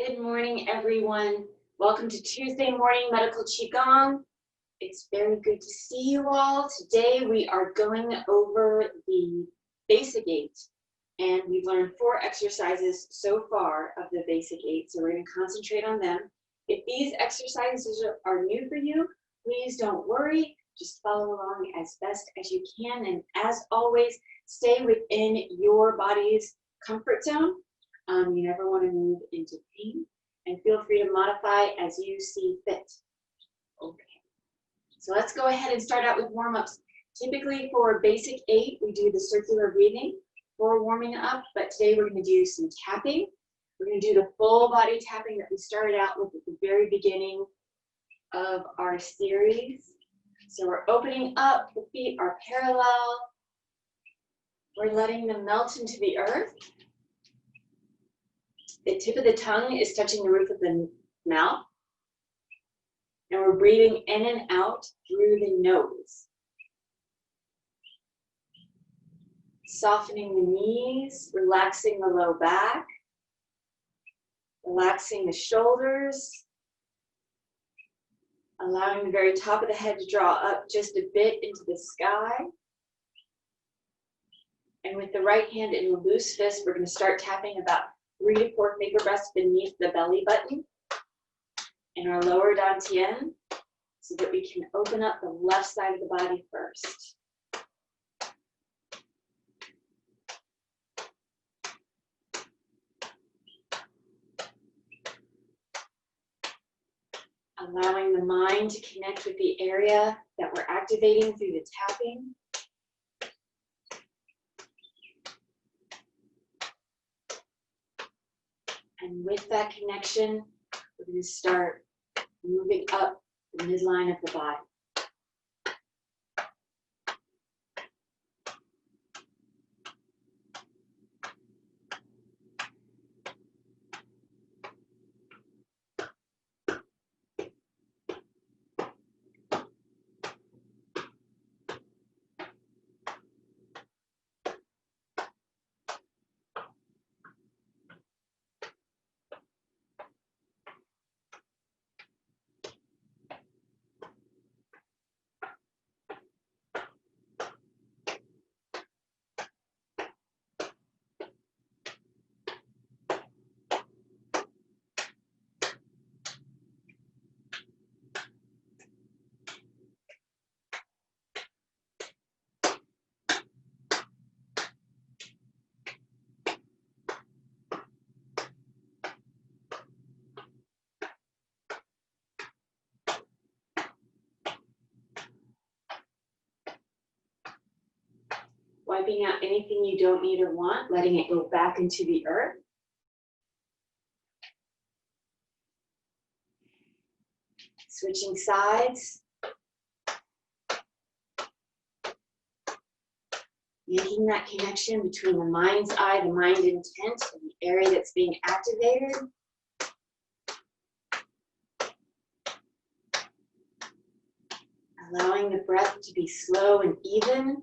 Good morning, everyone. Welcome to Tuesday morning medical Qigong. It's very good to see you all. Today we are going over the Basic Eight, and we've learned 4 exercises so far of the Basic Eight, so we're going to concentrate on them. If these exercises are new for you, please don't worry. Just follow along as best as you can, and as always, stay within your body's comfort zone. You never want to move into pain, and feel free to modify as you see fit. Okay, so let's go ahead and start out with warm-ups. Typically for Basic 8, we do the circular breathing for warming up, but today we're going to do some tapping. We're going to do the full body tapping that we started out with at the very beginning of our series. So we're opening up, the feet are parallel. We're letting them melt into the earth. The tip of the tongue is touching the roof of the mouth. And we're breathing in and out through the nose. Softening the knees, relaxing the low back, relaxing the shoulders, allowing the very top of the head to draw up just a bit into the sky. And with the right hand in a loose fist, we're going to start tapping about 3 to 4 finger breaths beneath the belly button in our lower dantian, so that we can open up the left side of the body first. Allowing the mind to connect with the area that we're activating through the tapping. And with that connection, we're going to start moving up the midline of the body. Wiping out anything you don't need or want, letting it go back into the earth. Switching sides. Making that connection between the mind's eye, the mind intent, and the area that's being activated. Allowing the breath to be slow and even.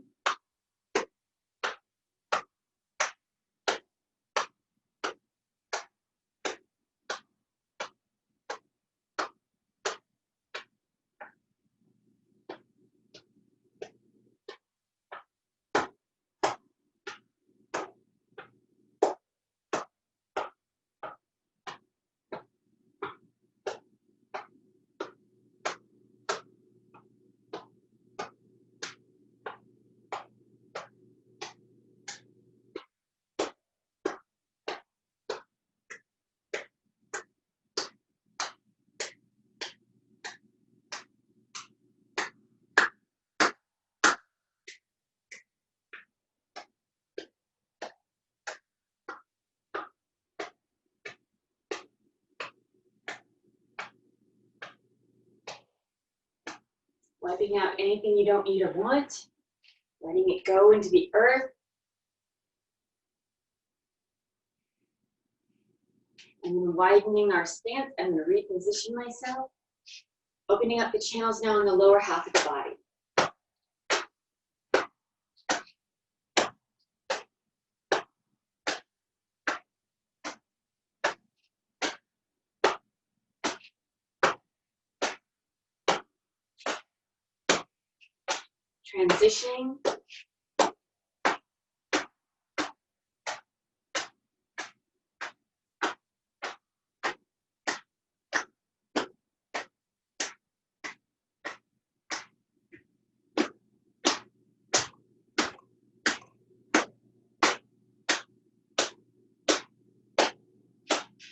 Wiping out anything you don't need or want, letting it go into the earth. And then widening our stance, I'm going to reposition myself, opening up the channels now in the lower half of the body. transitioning.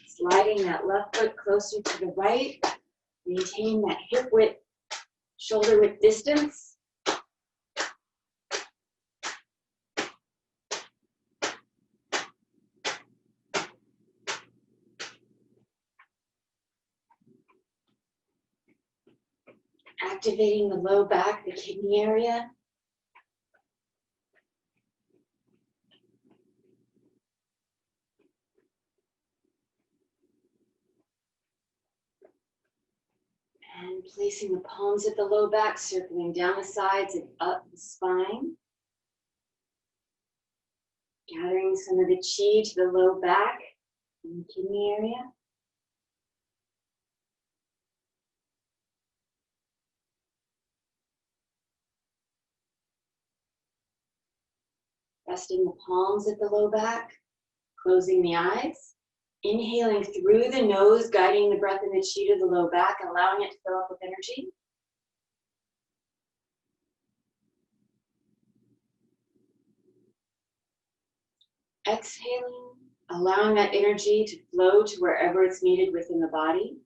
Sliding that left foot closer to the right, maintain that hip width, shoulder width distance. Activating the low back, the kidney area. And placing the palms at the low back, circling down the sides and up the spine. Gathering some of the chi to the low back and the kidney area. Resting the palms at the low back, closing the eyes. Inhaling through the nose, guiding the breath and the chi to the low back, allowing it to fill up with energy. Exhaling, allowing that energy to flow to wherever it's needed within the body.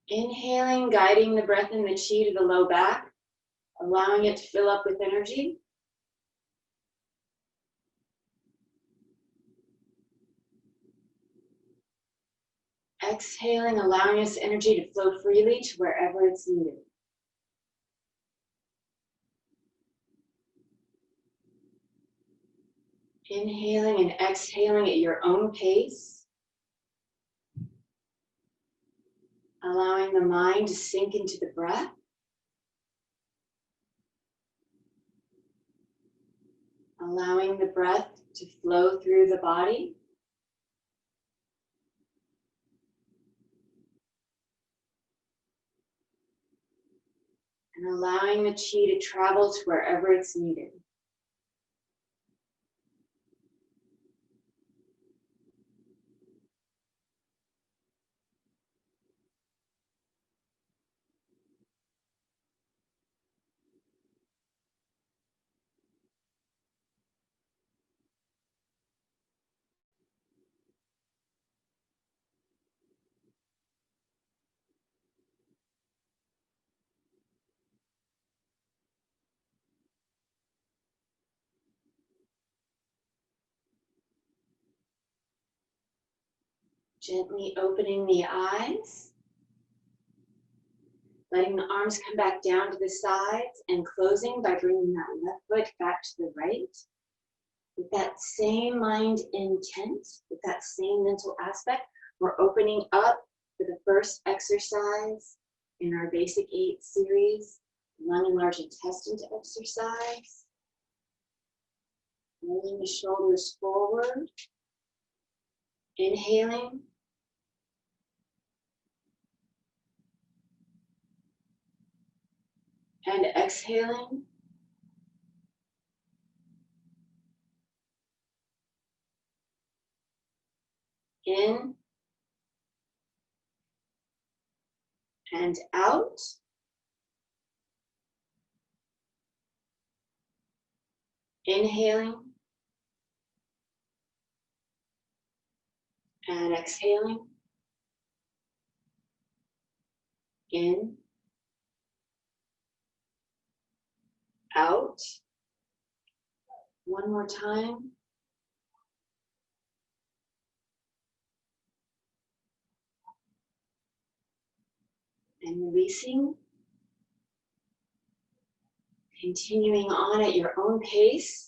Inhaling, guiding the breath and the chi to the low back, allowing it to fill up with energy. Exhaling, allowing this energy to flow freely to wherever it's needed. Inhaling and exhaling at your own pace. Allowing the mind to sink into the breath. Allowing the breath to flow through the body. And allowing the chi to travel to wherever it's needed. Gently opening the eyes. Letting the arms come back down to the sides and closing by bringing that left foot back to the right. With that same mind intent, with that same mental aspect, we're opening up for the first exercise in our Basic 8 series, lung and large intestine exercise. Rolling the shoulders forward. Inhaling. And exhaling. In. And out. Inhaling. And exhaling. In. Out. One more time. And releasing. Continuing on at your own pace.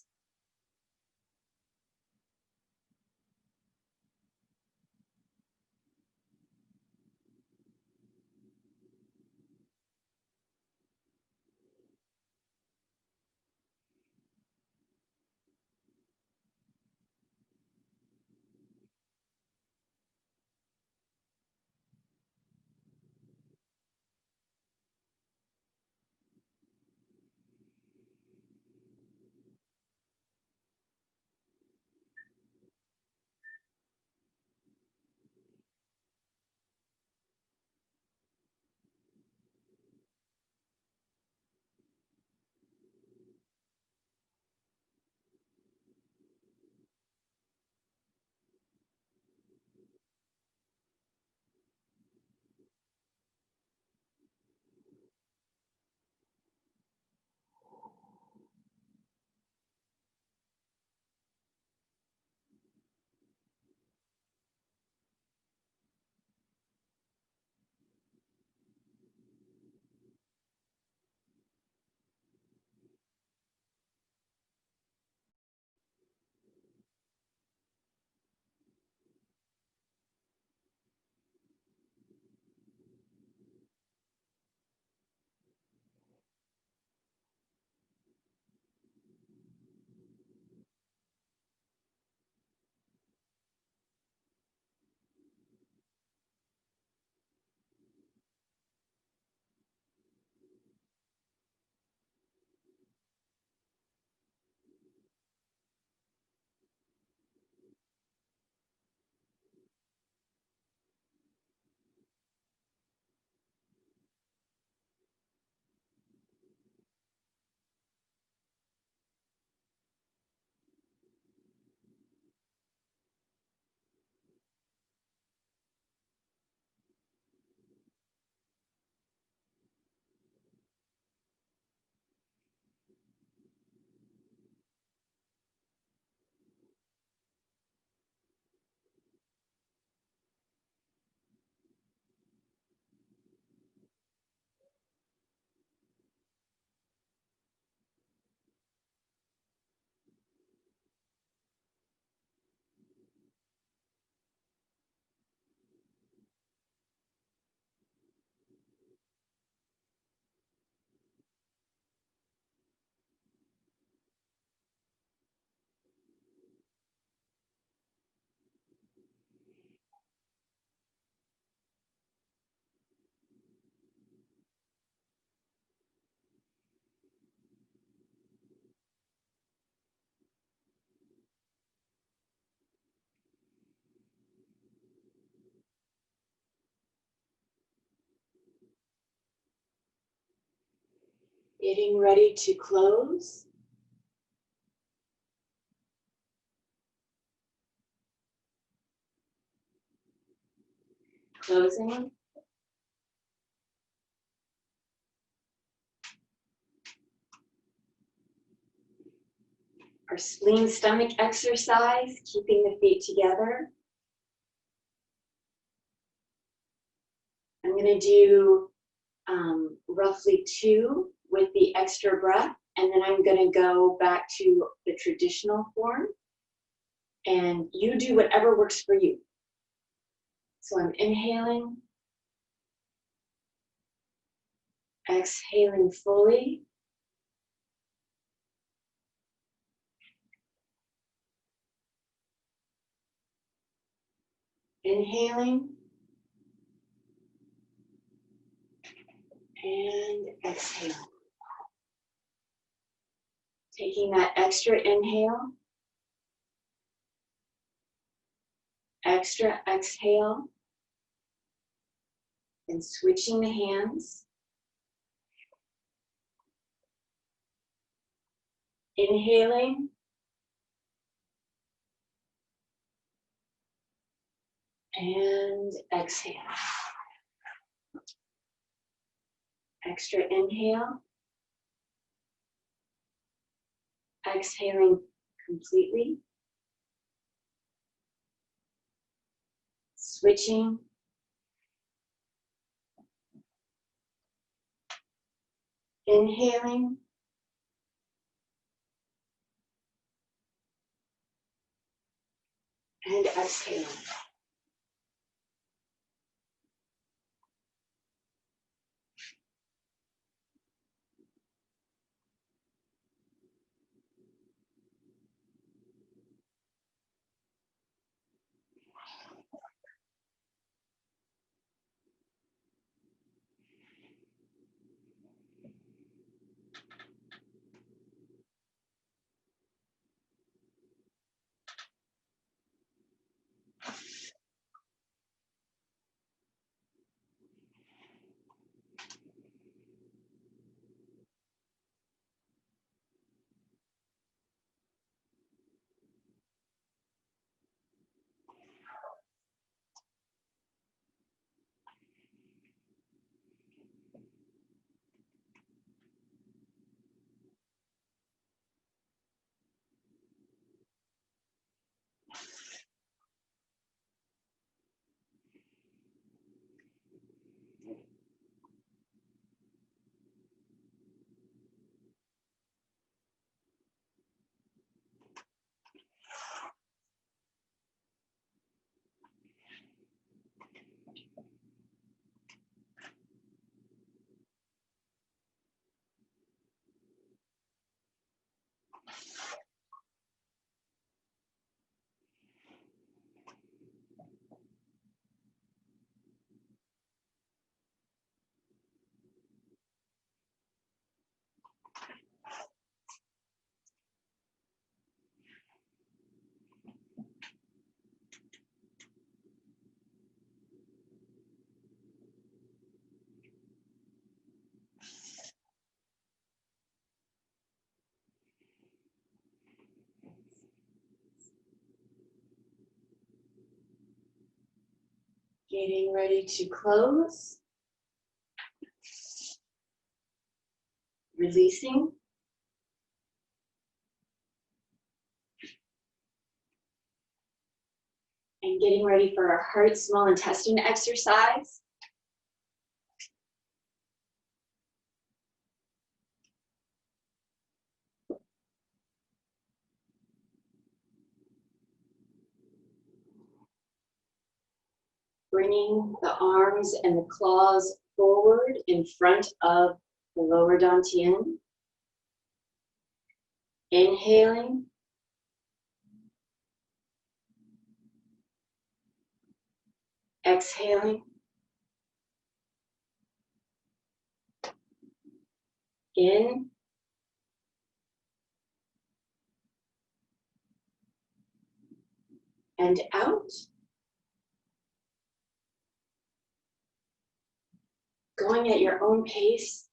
Getting ready to close. Closing. Our spleen stomach exercise, keeping the feet together. I'm going to do roughly 2 with the extra breath, and then I'm going to go back to the traditional form, and you do whatever works for you. So I'm inhaling, exhaling fully, inhaling, and exhaling. Taking that extra inhale, extra exhale, and switching the hands. Inhaling, and exhale. Extra inhale, exhaling completely, switching, inhaling, and exhaling. Getting ready to close. Releasing. And getting ready for our heart, small intestine exercise. Bringing the arms and the claws forward in front of the lower dantian. Inhaling. Exhaling. In. And out. Going at your own pace.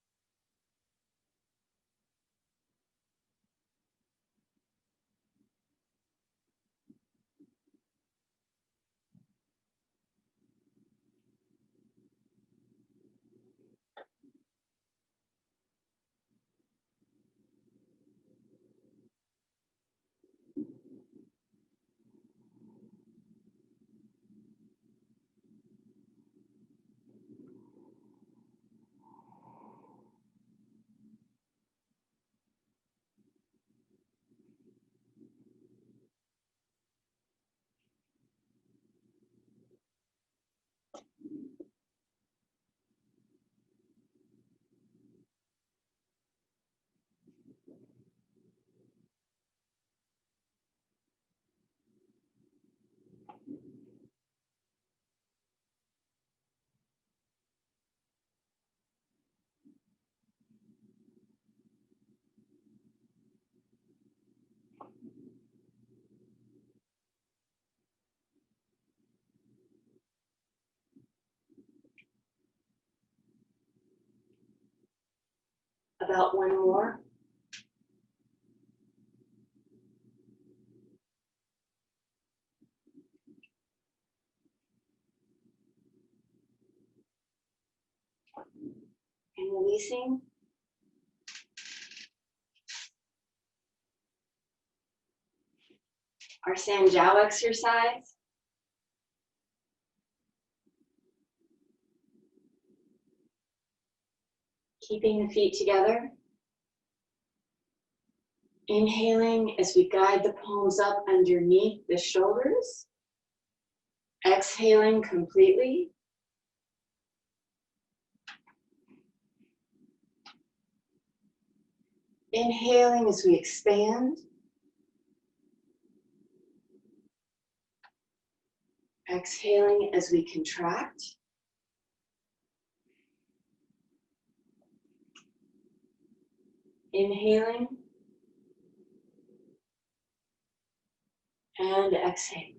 About one more. And releasing. Our Sanjiao exercise. Keeping the feet together. Inhaling as we guide the palms up underneath the shoulders. Exhaling completely. Inhaling as we expand. Exhaling as we contract. Inhaling and exhaling.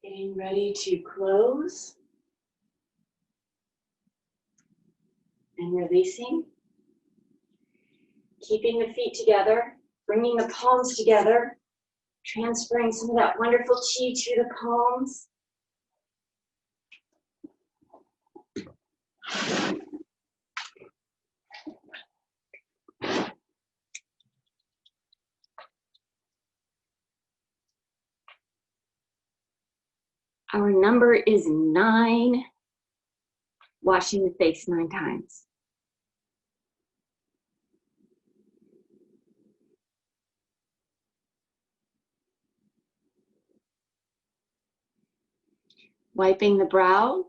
Getting ready to close and releasing. Keeping the feet together, bringing the palms together, transferring some of that wonderful chi to the palms. Our number is 9, washing the face 9 times. Wiping the brow.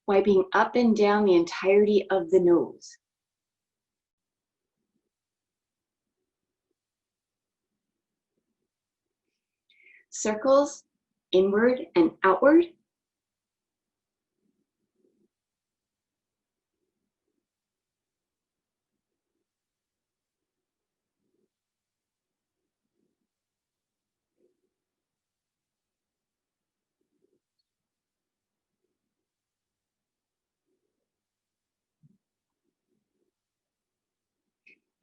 Wiping up and down the entirety of the nose. Circles, inward and outward.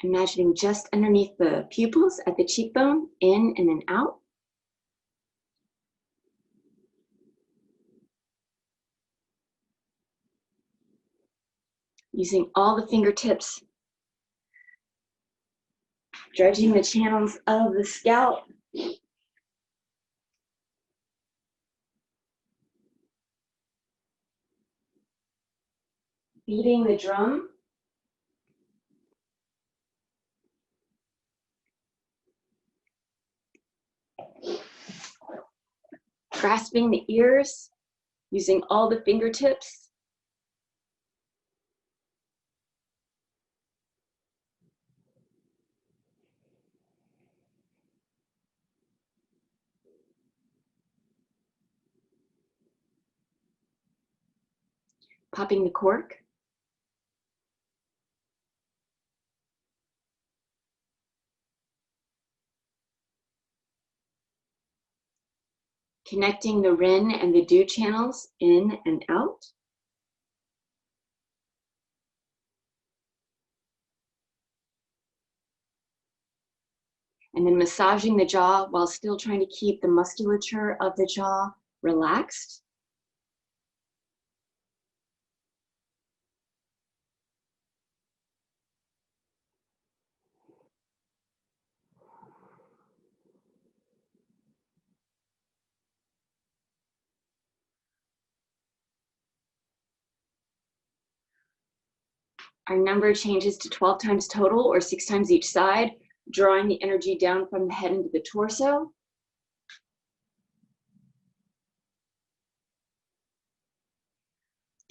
Imagining just underneath the pupils at the cheekbone, in and then out. Using all the fingertips, dredging the channels of the scalp. Beating the drum. Grasping the ears, using all the fingertips. Popping the cork. Connecting the Rin and the Du channels in and out. And then massaging the jaw while still trying to keep the musculature of the jaw relaxed. Our number changes to 12 times total, or 6 times each side, drawing the energy down from the head into the torso.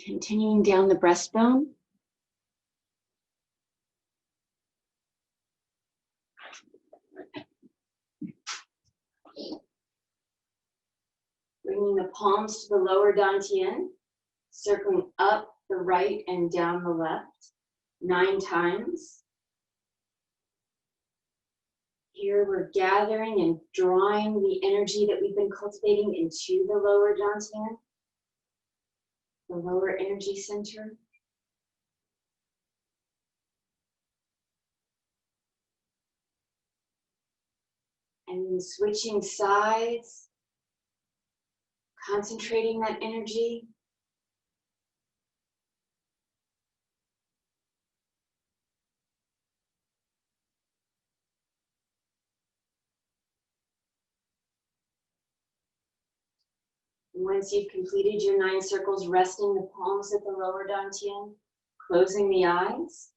Continuing down the breastbone. Bringing the palms to the lower dantian, circling up the right and down the left 9 times. Here we're gathering and drawing the energy that we've been cultivating into the lower dantian, the lower energy center. And then switching sides, concentrating that energy. Once you've completed your 9 circles, resting the palms at the lower dantian, closing the eyes.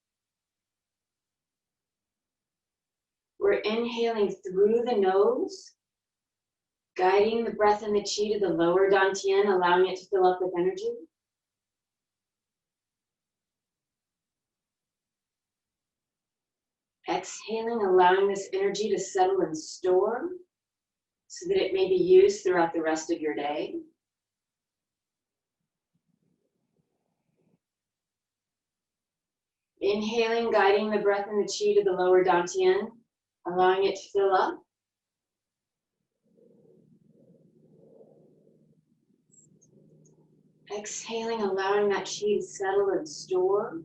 We're inhaling through the nose, guiding the breath and the chi to the lower dantian, allowing it to fill up with energy. Exhaling, allowing this energy to settle and store so that it may be used throughout the rest of your day. Inhaling, guiding the breath and the chi to the lower dantian, allowing it to fill up. Exhaling, allowing that chi to settle and store.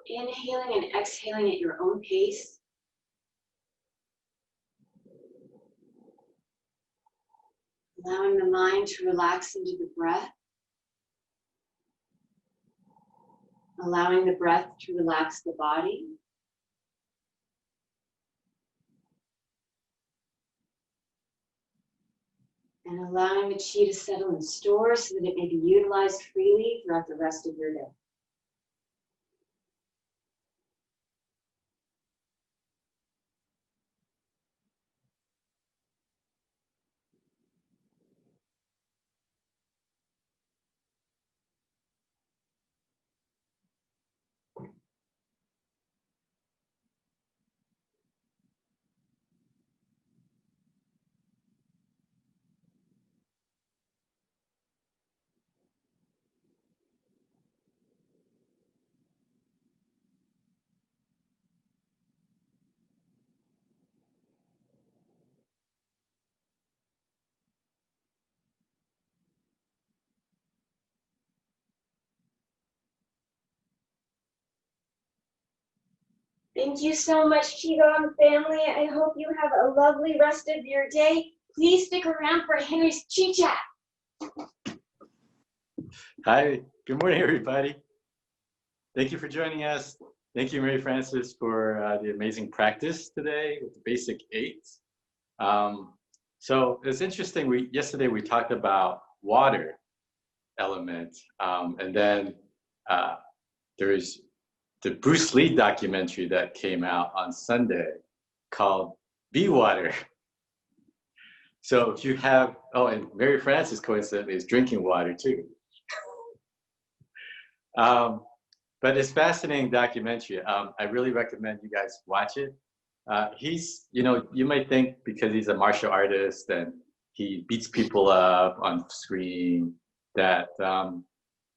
Inhaling and exhaling at your own pace. Allowing the mind to relax into the breath. Allowing the breath to relax the body. And allowing the chi to settle and store so that it may be utilized freely throughout the rest of your day. Thank you so much, Qigong family. I hope you have a lovely rest of your day. Please stick around for Henry's Chi Chat. Hi, good morning, everybody. Thank you for joining us. Thank you, Mary Frances, for the amazing practice today with the Basic Eight. So it's interesting, yesterday we talked about water element, and then there's the Bruce Lee documentary that came out on Sunday called Be Water. So if you have, oh, and Mary Frances coincidentally is drinking water too. But it's fascinating documentary. I really recommend you guys watch it. He's, you might think because he's a martial artist and he beats people up on screen that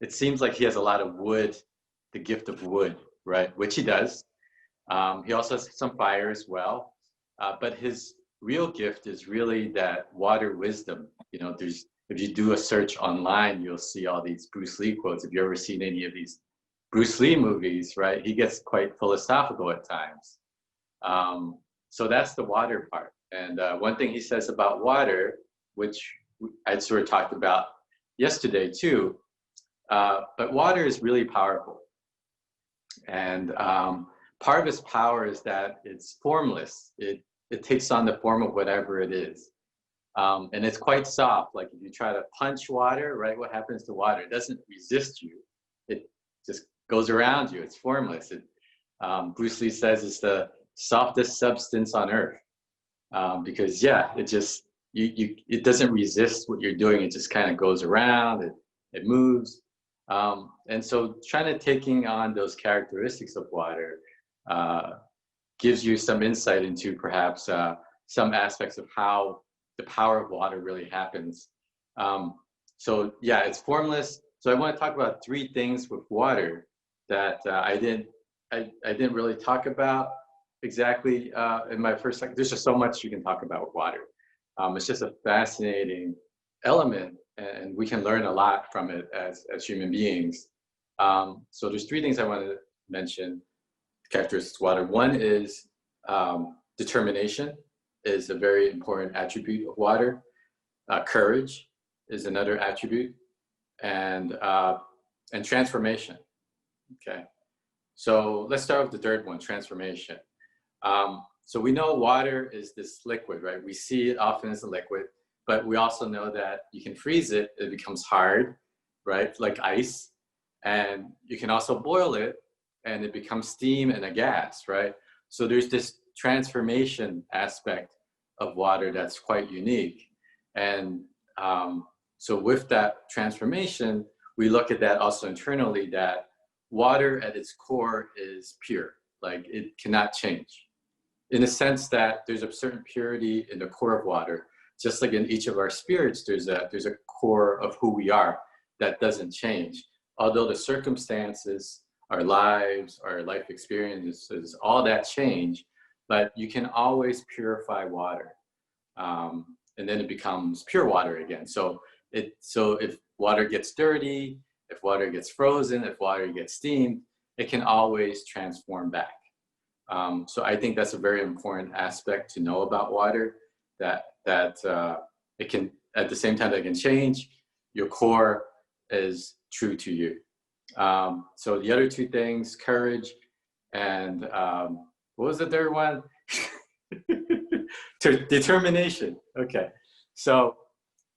it seems like he has a lot of wood, the gift of wood, right? Which he does. He also has some fire as well. But his real gift is really that water wisdom. If you do a search online, you'll see all these Bruce Lee quotes. If you've ever seen any of these Bruce Lee movies, right? He gets quite philosophical at times. So that's the water part. And one thing he says about water, which I sort of talked about yesterday too, but water is really powerful. And part of its power is that it's formless. It takes on the form of whatever it is. And it's quite soft. Like if you try to punch water, right, what happens to water? It doesn't resist you. It just goes around you. It's formless. Bruce Lee says it's the softest substance on earth. Because yeah, it just, it doesn't resist what you're doing. It just kind of goes around, it moves. And so trying to taking on those characteristics of water gives you some insight into perhaps some aspects of how the power of water really happens. So yeah, it's formless. So I want to talk about three things with water that I didn't really talk about exactly in my first second. There's just so much you can talk about with water. It's just a fascinating element, and we can learn a lot from it as human beings. So there's three things I want to mention, characteristics of water. One is determination is a very important attribute of water. Courage is another attribute, and transformation. Okay, so let's start with the third one, transformation. So we know water is this liquid, right? We see it often as a liquid, but we also know that you can freeze it, it becomes hard, right? Like ice. And you can also boil it and it becomes steam and a gas, right? So there's this transformation aspect of water that's quite unique. And so with that transformation, we look at that also internally, that water at its core is pure, like it cannot change. In the sense that there's a certain purity in the core of water, just like in each of our spirits, there's a core of who we are that doesn't change. Although the circumstances, our lives, our life experiences, all that change, but you can always purify water. And then it becomes pure water again. So if water gets dirty, if water gets frozen, if water gets steamed, it can always transform back. So I think that's a very important aspect to know about water, that it can, at the same time that it can change, your core is true to you. So the other two things, courage and what was the third one? Determination. Okay, so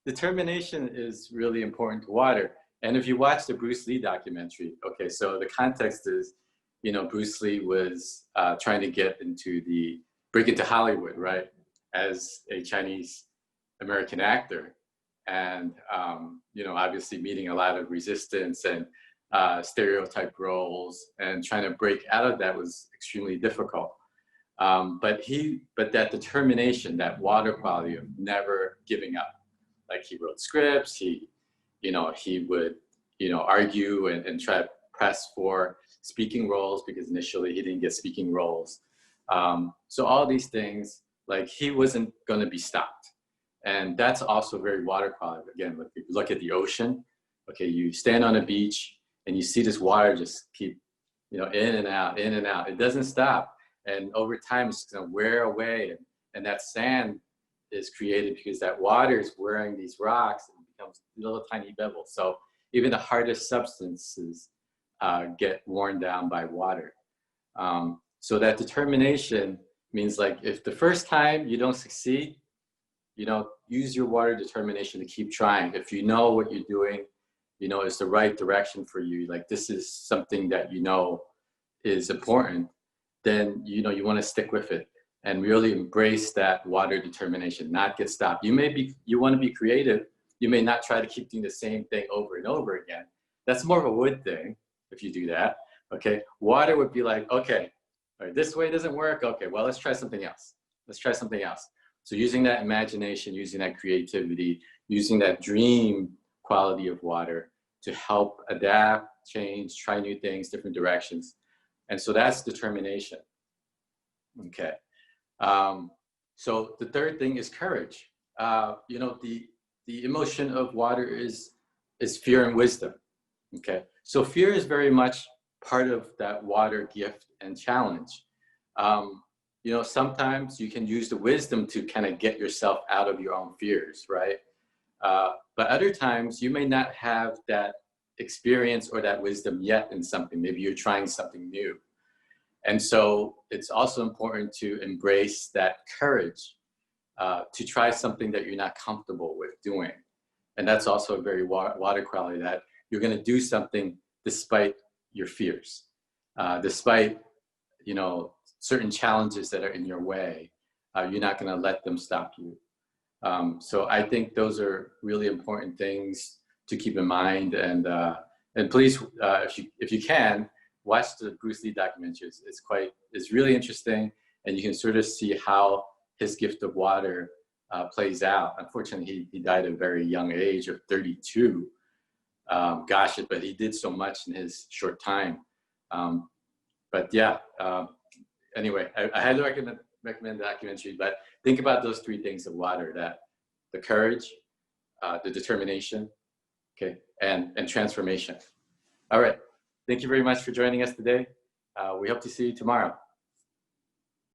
determination is really important to water. And if you watch the Bruce Lee documentary, okay, so the context is, Bruce Lee was trying to break into Hollywood, right, as a Chinese American actor, and obviously meeting a lot of resistance and stereotype roles, and trying to break out of that was extremely difficult. But that determination, that water quality of never giving up, like he wrote scripts, he would argue and try to press for speaking roles, because initially he didn't get speaking roles. So all these things, like, he wasn't going to be stopped. And that's also very water quality. Again, if you look at the ocean, okay, you stand on a beach and you see this water just keep, in and out, in and out. It doesn't stop. And over time, it's going to wear away. And that sand is created because that water is wearing these rocks and becomes little tiny pebbles. So even the hardest substances get worn down by water. So that determination means, like, if the first time you don't succeed, use your water determination to keep trying. If you know what you're doing, is the right direction for you, like this is something that is important, then you want to stick with it and really embrace that water determination, not get stopped. You want to be creative. You may not try to keep doing the same thing over and over again. That's more of a wood thing if you do that. Okay, water would be like, okay, all right, this way doesn't work. Okay, well, let's try something else. Let's try something else. So using that imagination, using that creativity, using that dream quality of water to help adapt, change, try new things, different directions. And so that's determination. Okay. So the third thing is courage. The emotion of water is fear and wisdom. Okay. So fear is very much part of that water gift and challenge. Sometimes you can use the wisdom to kind of get yourself out of your own fears, right? But other times you may not have that experience or that wisdom yet in something. Maybe you're trying something new. And so it's also important to embrace that courage to try something that you're not comfortable with doing. And that's also a very water quality, that you're going to do something despite your fears, despite, certain challenges that are in your way. You're not going to let them stop you. So I think those are really important things to keep in mind. And please, if you can, watch the Bruce Lee documentaries. It's really interesting, and you can sort of see how his gift of water plays out. Unfortunately, he died at a very young age of 32. But he did so much in his short time. Anyway, I highly recommend the documentary, but think about those three things of water: that the courage, the determination, okay, and transformation. All right. Thank you very much for joining us today. We hope to see you tomorrow.